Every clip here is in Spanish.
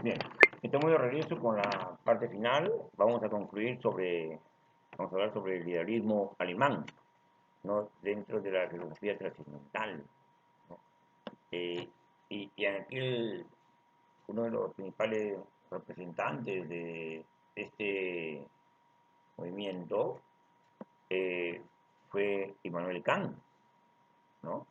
Bien, estamos de regreso con la parte final. Vamos a vamos a hablar sobre el idealismo alemán, ¿no? Dentro de la filosofía trascendental, ¿no? Eh, y aquí uno de los principales representantes de este movimiento eh, fue Immanuel Kant, ¿no?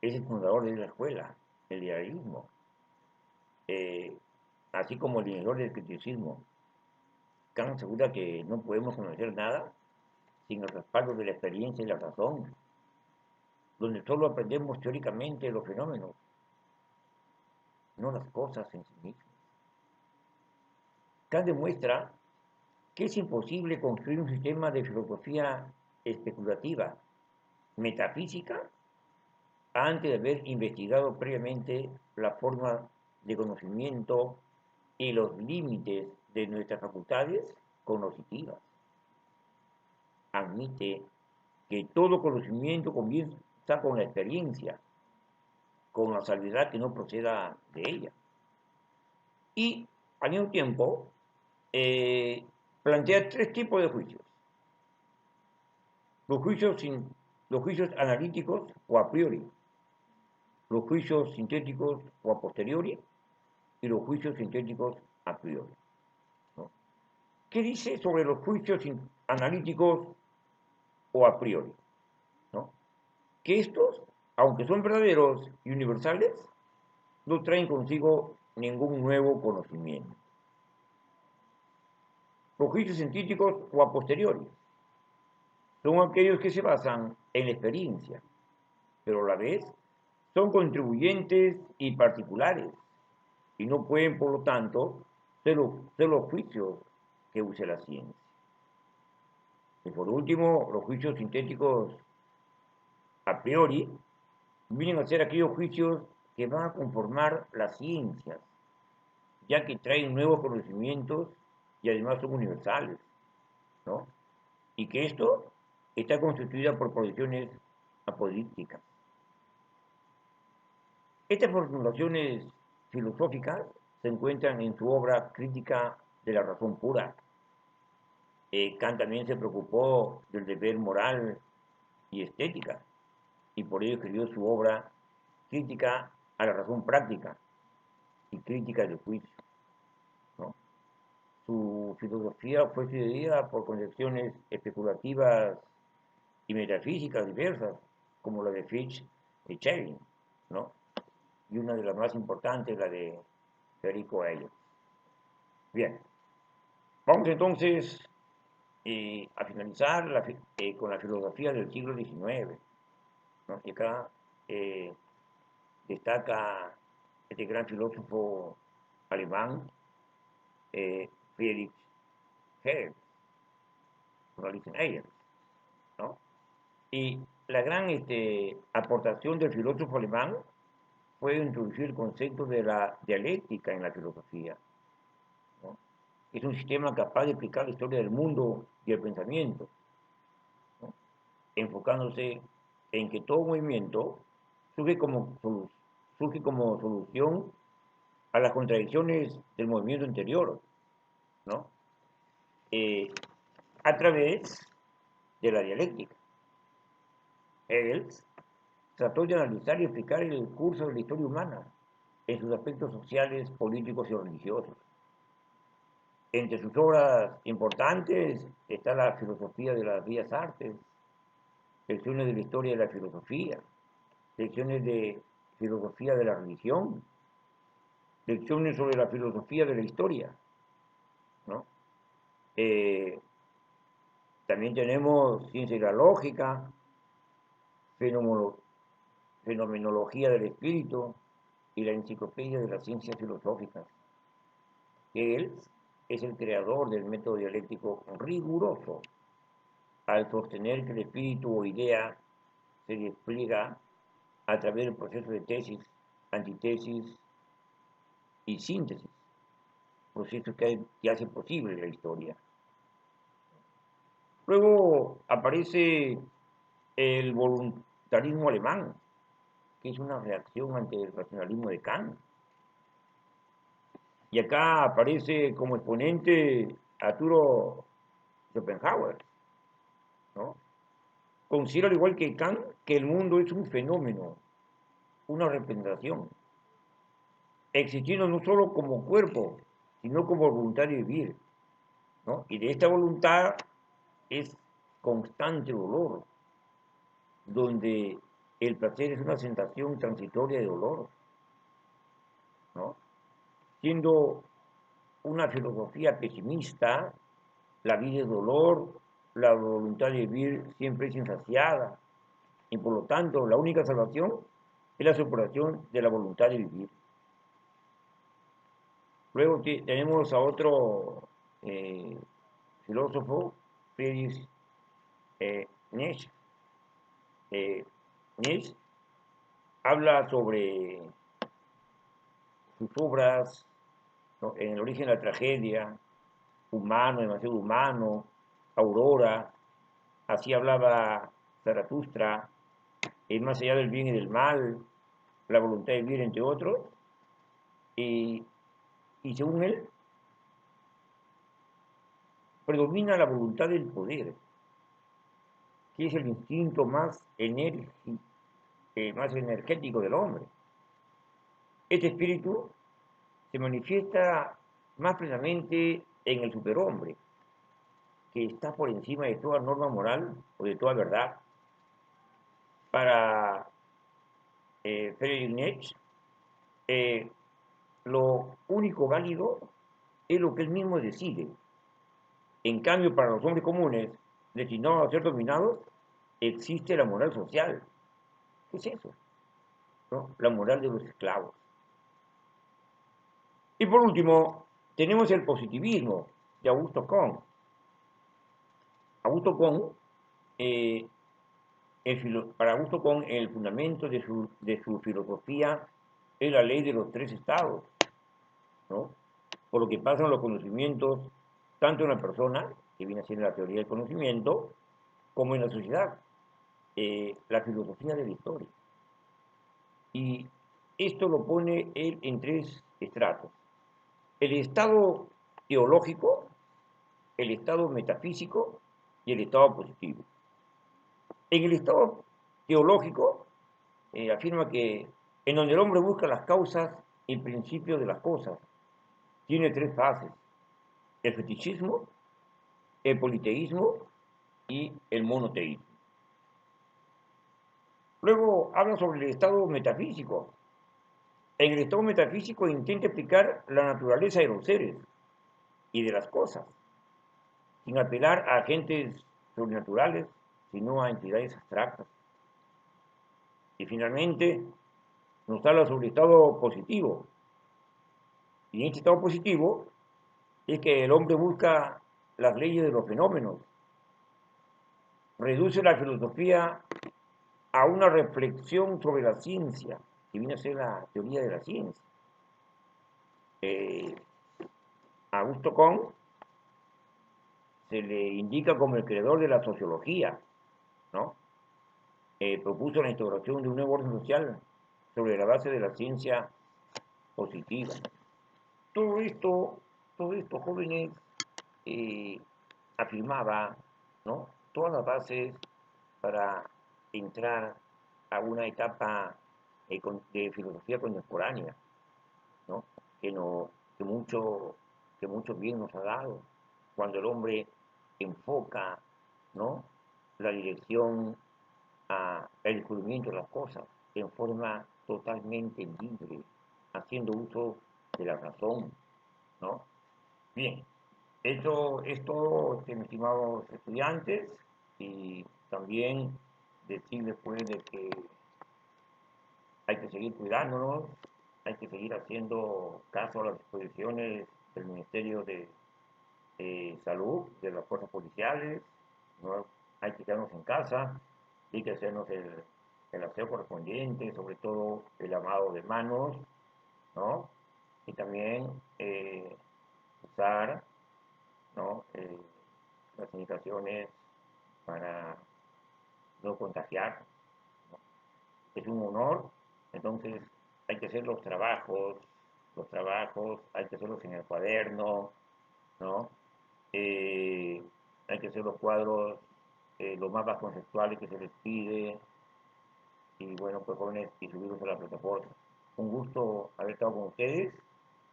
Es el fundador de la escuela, el idealismo, eh, así como el iniciador del criticismo. Kant asegura que no podemos conocer nada sin el respaldo de la experiencia y la razón, donde solo aprendemos teóricamente los fenómenos, no las cosas en sí mismas. Kant demuestra que es imposible construir un sistema de filosofía especulativa, metafísica, antes de haber investigado previamente la forma de conocimiento y los límites de nuestras facultades cognitivas. Admite que todo conocimiento comienza con la experiencia, con la salvedad que no proceda de ella. Y al mismo tiempo eh, plantea tres tipos de juicios. Los juicios, los juicios analíticos o a priori, los juicios sintéticos o a posteriori y los juicios sintéticos a priori, ¿no? ¿Qué dice sobre los juicios analíticos o a priori? ¿No? Que estos, aunque son verdaderos y universales, no traen consigo ningún nuevo conocimiento. Los juicios científicos o a posteriori son aquellos que se basan en la experiencia, pero a la vez son contribuyentes y particulares, y no pueden, por lo tanto, ser los juicios que use la ciencia. Y por último, los juicios sintéticos a priori vienen a ser aquellos juicios que van a conformar las ciencias, ya que traen nuevos conocimientos y además son universales, ¿no? Y que esto está constituida por posiciones apodícticas. Estas formulaciones filosóficas se encuentran en su obra Crítica de la razón pura. Kant también se preocupó del deber moral y estética, y por ello escribió su obra Crítica a la razón práctica y Crítica del juicio, ¿no? Su filosofía fue seguida por concepciones especulativas y metafísicas diversas, como la de Fichte y Schelling, ¿no? Y una de las más importantes, la de Federico Hayek. Bien, vamos entonces a finalizar con la filosofía del siglo XIX, ¿no? Y acá eh, destaca este gran filósofo alemán, Friedrich Hegel, ¿no? Y la gran aportación del filósofo alemán fue introducir el concepto de la dialéctica en la filosofía, ¿no? Es un sistema capaz de explicar la historia del mundo y el pensamiento, ¿no? Enfocándose en que todo movimiento surge surge como solución a las contradicciones del movimiento anterior, ¿no? Eh, a través de la dialéctica. Hegel trató de analizar y explicar el curso de la historia humana en sus aspectos sociales, políticos y religiosos. Entre sus obras importantes está la filosofía de las bellas artes, secciones de la historia de la filosofía, secciones de filosofía de la religión, lecciones sobre la filosofía de la historia, ¿no? Eh, También tenemos ciencia de la lógica, fenomenología del espíritu y la enciclopedia de las ciencias filosóficas. Él es el creador del método dialéctico riguroso al sostener que el espíritu o idea se despliega a través del proceso de tesis, antítesis y síntesis, procesos que hacen posible la historia. Luego aparece el voluntarismo alemán, que es una reacción ante el racionalismo de Kant. Y acá aparece como exponente Arturo Schopenhauer, ¿no? Considera, al igual que Kant, que el mundo es un fenómeno, una representación, existiendo no solo como cuerpo, sino como voluntad de vivir, ¿no? Y de esta voluntad es constante dolor, donde el placer es una sensación transitoria de dolor, ¿no? Siendo una filosofía pesimista, la vida es dolor, la voluntad de vivir siempre es insaciada, y por lo tanto la única salvación es la superación de la voluntad de vivir. Luego tenemos a otro filósofo, Friedrich Nietzsche. Nietzsche habla sobre sus obras, ¿no? En el origen de la tragedia, humano, demasiado humano, Aurora, así hablaba Zaratustra, más allá del bien y del mal, la voluntad de vivir, entre otros, y, y según él, predomina la voluntad del poder, que es el instinto más energético del hombre. Este espíritu se manifiesta más plenamente en el superhombre, que está por encima de toda norma moral o de toda verdad. Para Friedrich Nietzsche, eh, lo único válido es lo que él mismo decide. En cambio, para los hombres comunes, destinados a ser dominados, existe la moral social. ¿Qué es eso? ¿No? La moral de los esclavos. Y por último, tenemos el positivismo de Augusto Comte. Augusto Comte, para Augusto Comte, el fundamento de su filosofía es la ley de los tres estados, ¿no? Por lo que pasan los conocimientos tanto en la persona, que viene a ser la teoría del conocimiento, como en la sociedad, la filosofía de la historia. Y esto lo pone él en tres estratos. El estado teológico, el estado metafísico y el estado positivo. En el estado teológico afirma que en donde el hombre busca las causas y principios de las cosas, tiene tres fases: el fetichismo, el politeísmo y el monoteísmo. Luego habla sobre el estado metafísico. En el estado metafísico intenta explicar la naturaleza de los seres y de las cosas, sin apelar a agentes sobrenaturales, sino a entidades abstractas. Y finalmente nos habla sobre el estado positivo. Y en este estado positivo es que el hombre busca las leyes de los fenómenos, reduce la filosofía a una reflexión sobre la ciencia, que viene a ser la teoría de la ciencia. Eh, Augusto Comte se le indica como el creador de la sociología, ¿no? Propuso la instauración de un nuevo orden social sobre la base de la ciencia positiva. Todo esto, todo esto, jóvenes, eh, afirmaba, ¿no?, todas las bases para entrar a una etapa de filosofía contemporánea, ¿no? Que, no, que, mucho, que mucho bien nos ha dado cuando el hombre enfoca, ¿no?, la dirección al descubrimiento de las cosas en forma totalmente libre, haciendo uso de la razón, ¿no? Bien, eso es todo, mis estimados estudiantes, y también decirles pues de que hay que seguir cuidándonos, hay que seguir haciendo caso a las disposiciones del Ministerio de Salud, de las fuerzas policiales, ¿no? Hay que quedarnos en casa, hay que hacernos el aseo correspondiente, sobre todo el lavado de manos, ¿no? Y también usar, ¿no?, las indicaciones para no contagiar, ¿no? Es un honor, entonces hay que hacer los trabajos, los trabajos, hay que hacerlos en el cuaderno, ¿no? Eh, Hay que hacer los cuadros lo más conceptuales que se les pide, y bueno, pues jóvenes, y subirlos a la plataforma. Un gusto haber estado con ustedes,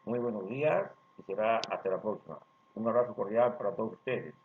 muy buenos días, y será hasta la próxima. Un abrazo cordial para todos ustedes.